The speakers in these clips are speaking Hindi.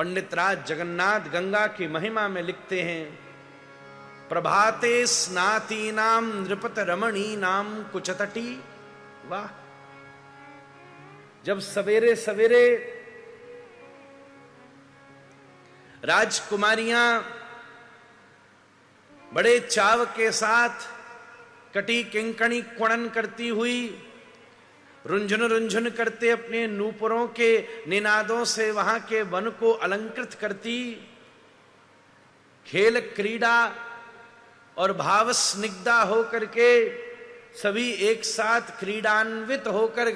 पंडित राज जगन्नाथ गंगा की महिमा में लिखते हैं, प्रभाते स्नाती नाम नृपत रमणी नाम कुचतटी। वाह, जब सवेरे सवेरे राजकुमारियां बड़े चाव के साथ कटी किंकणी कुणन करती हुई रुंझुन रुंझुन करते अपने नूपुरों के निनादों से वहां के वन को अलंकृत करती, खेल क्रीड़ा और भाव स्निग्धा होकर के सभी एक साथ क्रीडान्वित होकर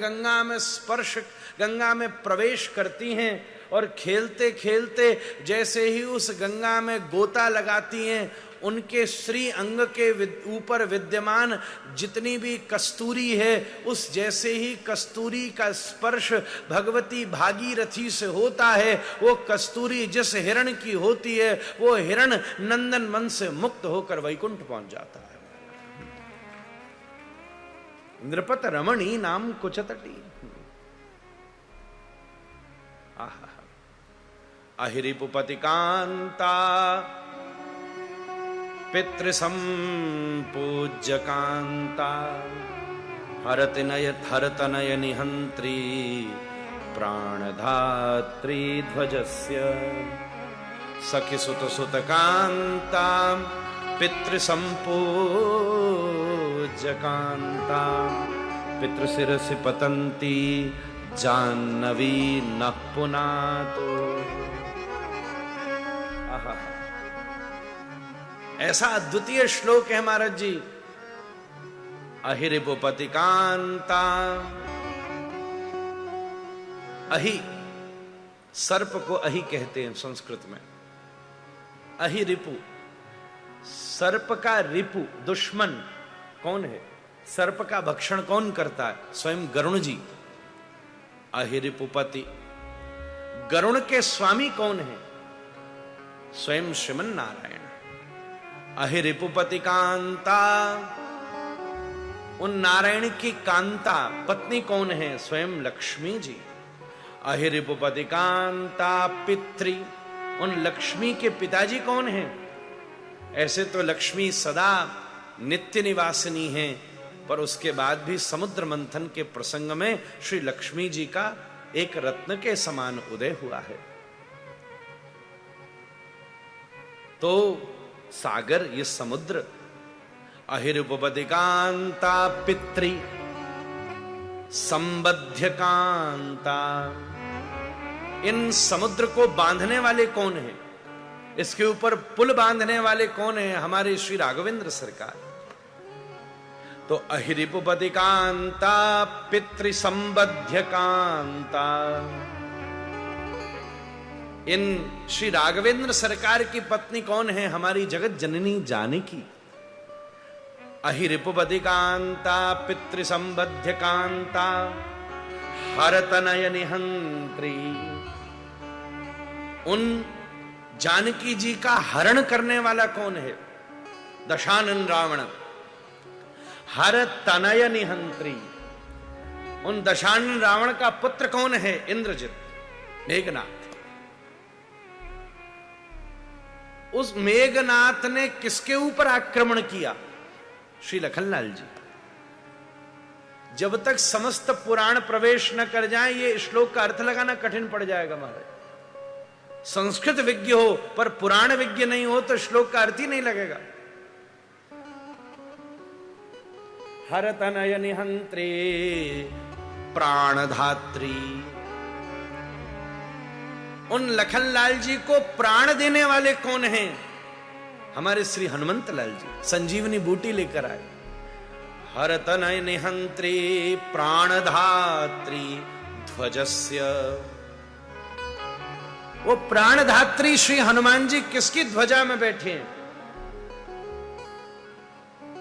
गंगा में प्रवेश करती हैं और खेलते खेलते जैसे ही उस गंगा में गोता लगाती हैं, उनके श्री अंग के ऊपर विद्यमान जितनी भी कस्तूरी है, उस जैसे ही कस्तूरी का स्पर्श भगवती भागीरथी से होता है, वो कस्तूरी जिस हिरण की होती है, वो हिरण नंदन वन से मुक्त होकर वैकुंठ पहुंच जाता है। नृपत रमणी नाम कुचतटी। अहिरिपुपति कांता पितृसंपूज्य कांता हरतनय निहंत्री प्राणधात्री ध्वजस्य सखिसुत सुत कांता पितृसंपूज्य कांता पितृशिरसि पतंती जाह्नवी न पुनातो। ऐसा अद्वितीय श्लोक है महाराज जी। अहिरिपुपति कांता, अहि सर्प को अहि कहते हैं संस्कृत में। अहिरिपु, सर्प का रिपु दुश्मन कौन है? सर्प का भक्षण कौन करता है? स्वयं गरुण जी। अहिरिपुपति, गरुण के स्वामी कौन है? स्वयं श्रीमन नारायण। अहिरिपुपति कांता, उन नारायण की कांता पत्नी कौन है? स्वयं लक्ष्मी जी। अहिरिपुपति कांता पितृ, उन लक्ष्मी के पिताजी कौन हैं? ऐसे तो लक्ष्मी सदा नित्य निवासिनी हैं, पर उसके बाद भी समुद्र मंथन के प्रसंग में श्री लक्ष्मी जी का एक रत्न के समान उदय हुआ है। तो सागर, ये समुद्र। अहिरिपुपति कांता पितृ संबद्ध कांता, इन समुद्र को बांधने वाले कौन हैं? इसके ऊपर पुल बांधने वाले कौन हैं? हमारे श्री राघवेंद्र सरकार। तो अहिरिपुपति कांता पितृ संबद्ध कांता, इन श्री राघवेंद्र सरकार की पत्नी कौन है? हमारी जगत जननी जानकी। अहिरिपुपति कांता पितृ संबद्ध कांता हरतनय निहंत्री, उन जानकी जी का हरण करने वाला कौन है? दशानन रावण। हरतनय निहंत्री, उन दशानन रावण का पुत्र कौन है? इंद्रजित, मेघनाथ। उस मेघनाथ ने किसके ऊपर आक्रमण किया? श्री लखनलाल जी। जब तक समस्त पुराण प्रवेश न कर जाए, ये श्लोक का अर्थ लगाना कठिन पड़ जाएगा महाराज। संस्कृत विज्ञ हो पर पुराण विज्ञ नहीं हो तो श्लोक का अर्थ ही नहीं लगेगा। हरतनय निहंत्री प्राणधात्री, उन लखनलाल जी को प्राण देने वाले कौन हैं? हमारे श्री हनुमंत लाल जी संजीवनी बूटी लेकर आए। हरतनय निहंत्री प्राणधात्री ध्वजस्य, वो प्राणधात्री श्री हनुमान जी किसकी ध्वजा में बैठे हैं?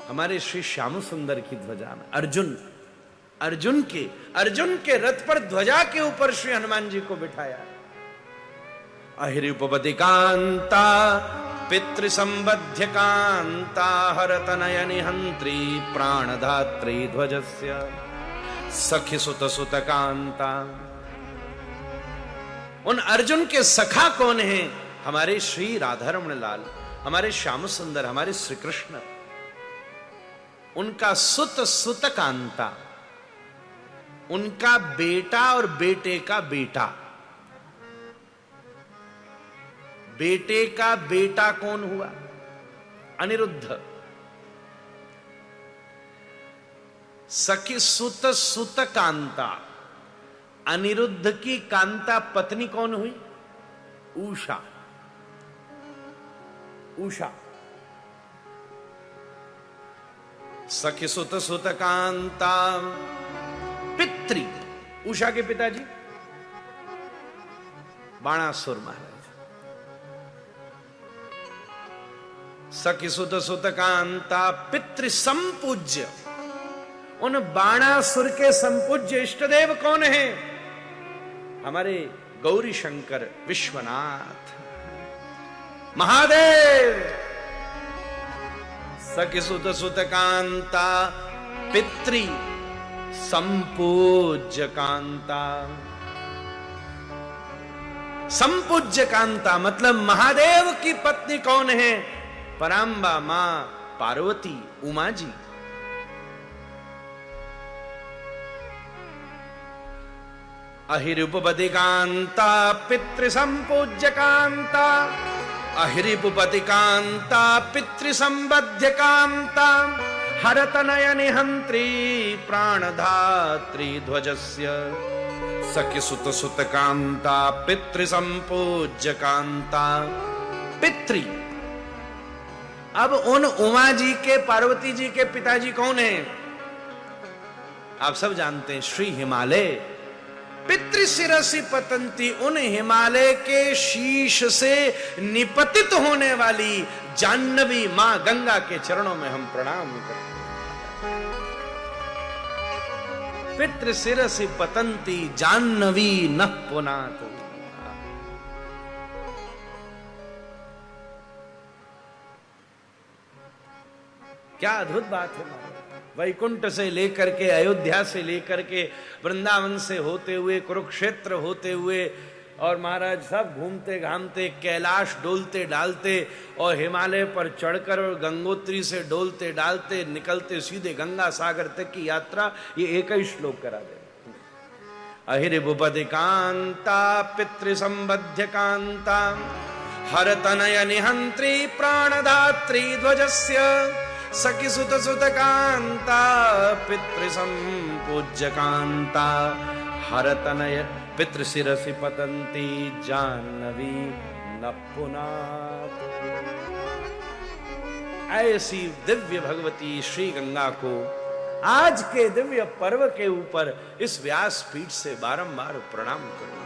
हमारे श्री श्याम सुंदर की ध्वजा में। अर्जुन के रथ पर ध्वजा के ऊपर श्री हनुमान जी को बिठाया। अहिरिपुपति कांता पितृ संबद्ध कांता हरतनय निहंत्री प्राणधात्री ध्वजस्य सखी सुत सुत कांता, उन अर्जुन के सखा कौन हैं? हमारे श्री राधारमण लाल, हमारे श्याम सुंदर, हमारे श्री कृष्ण। उनका सुत सुत कांता, उनका बेटा और बेटे का बेटा। बेटे का बेटा कौन हुआ? अनिरुद्ध। सखी सुत सुत कांता, अनिरुद्ध की कांता पत्नी कौन हुई? उषा। उषा। सखी सुत सुत कांता पितृ। उषा के पिताजी बाणासुर महाराज। सखी सुत सुत कांता पितृ संपूज्य। उन बाणासुर के संपूज्य इष्टदेव कौन है? हमारे गौरी शंकर विश्वनाथ महादेव। सखी सुत सुत कांता पितृ संपूज्य कांता। संपूज्य कांता मतलब महादेव की पत्नी कौन है? परांबा मां पार्वती, उमा जी। अहिरिपुपति कांता पितृ संपूज्य कांता। अहिरिपुपति कांता पितृ संबद्ध कांता। हरतनय निहंत्री प्राणधात्री ध्वजस्य। सखी सुत सुत कांता पितृ संपूज्य कांता। पितृ। अब उन उमा जी के, पार्वती जी के पिताजी कौन हैं? आप सब जानते हैं, श्री हिमालय। पितृ शिरसि पतंती, उन हिमालय के शीश से निपतित होने वाली जाह्नवी मां गंगा के चरणों में हम प्रणाम करते हैं। पितृ शिरसि पतंती जाह्नवी नः पुनातु। क्या अद्भुत बात है। वैकुंठ से लेकर के, अयोध्या से लेकर के, वृंदावन से होते हुए, कुरुक्षेत्र होते हुए, और महाराज सब घूमते घामते, कैलाश डोलते डालते, और हिमालय पर चढ़कर और गंगोत्री से डोलते डालते निकलते सीधे गंगा सागर तक की यात्रा, ये एक ही श्लोक करा दे। अहिरिपुपति कांता पितृ संबद्ध कांता। हरतनय निहंत्री प्राणधात्री ध्वजस्य। सखी सुत सुत कांता पितृ संपूज्य कांता। हरतनय पितृ शिरसि पतंती जाह्नवी न पुनातु। ऐसी दिव्य भगवती श्री गंगा को आज के दिव्य पर्व के ऊपर इस व्यास पीठ से बारंबार प्रणाम करो।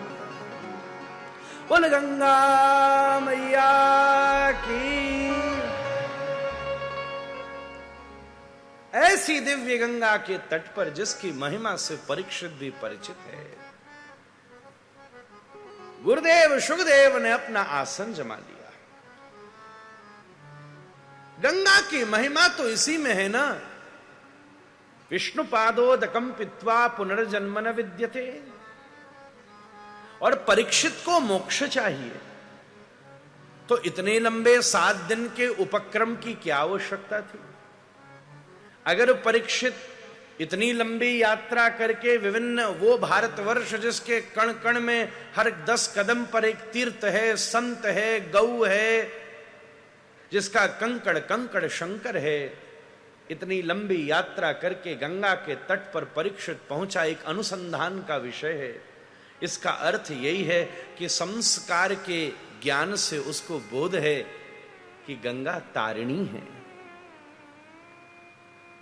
बोल गंगा मैया की। ऐसी दिव्य गंगा के तट पर जिसकी महिमा से परीक्षित भी परिचित है, गुरुदेव शुकदेव ने अपना आसन जमा लिया। गंगा की महिमा तो इसी में है ना, विष्णु पादोदकम पित्वा पुनर्जन्म न विद्यते। और परीक्षित को मोक्ष चाहिए, तो इतने लंबे 7 दिन के उपक्रम की क्या आवश्यकता थी? अगर परीक्षित इतनी लंबी यात्रा करके विभिन्न, वो भारतवर्ष जिसके कण कण में हर 10 कदम पर एक तीर्थ है, संत है, गौ है, जिसका कंकड़ कंकड़ शंकर है, इतनी लंबी यात्रा करके गंगा के तट पर परीक्षित पहुंचा, एक अनुसंधान का विषय है। इसका अर्थ यही है कि संस्कार के ज्ञान से उसको बोध है कि गंगा तारिणी है।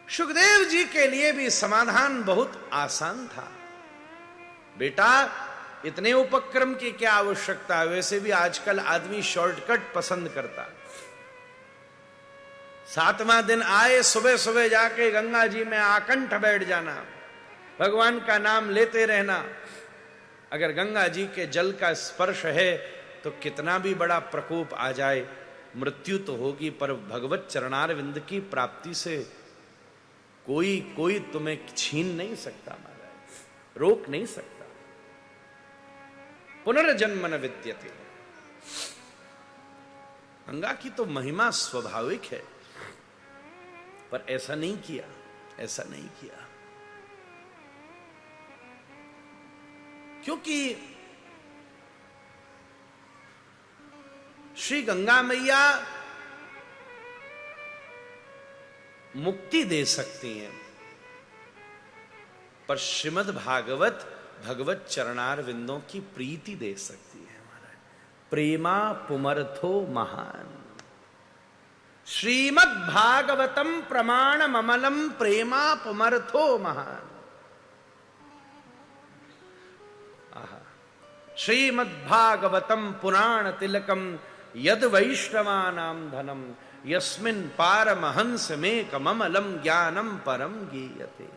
सुखदेव जी के लिए भी समाधान बहुत आसान था। बेटा, इतने उपक्रम की क्या आवश्यकता है? वैसे भी आजकल आदमी शॉर्टकट पसंद करता। 7वां दिन आए, सुबह सुबह जाके गंगा जी में आकंठ बैठ जाना, भगवान का नाम लेते रहना। अगर गंगा जी के जल का स्पर्श है तो कितना भी बड़ा प्रकोप आ जाए, मृत्यु तो होगी, पर भगवत चरणारविंद की प्राप्ति से कोई तुम्हें छीन नहीं सकता महाराज, रोक नहीं सकता। पुनर्जन्म न विद्यते। गंगा की तो महिमा स्वाभाविक है, पर ऐसा नहीं किया, ऐसा नहीं किया, क्योंकि श्री गंगा मैया मुक्ति दे सकती हैं, पर श्रीमद् भागवत भगवत चरणार विंदों की प्रीति दे सकती है। हमारा प्रेमा पुमर्थो महान, श्रीमद् भागवतम प्रमाण ममलम प्रेमा पुमर्थो महान। श्रीमद् भागवतम पुराण तिलकम यद वैष्णवानां धनम यस्मिन् पारमहंस में कमलम ज्ञानम परम गीयते।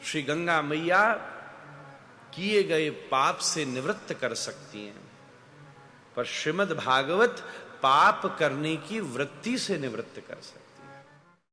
श्री गंगा मैया किए गए पाप से निवृत्त कर सकती हैं, पर श्रीमद् भागवत पाप करने की वृत्ति से निवृत्त कर सकती है।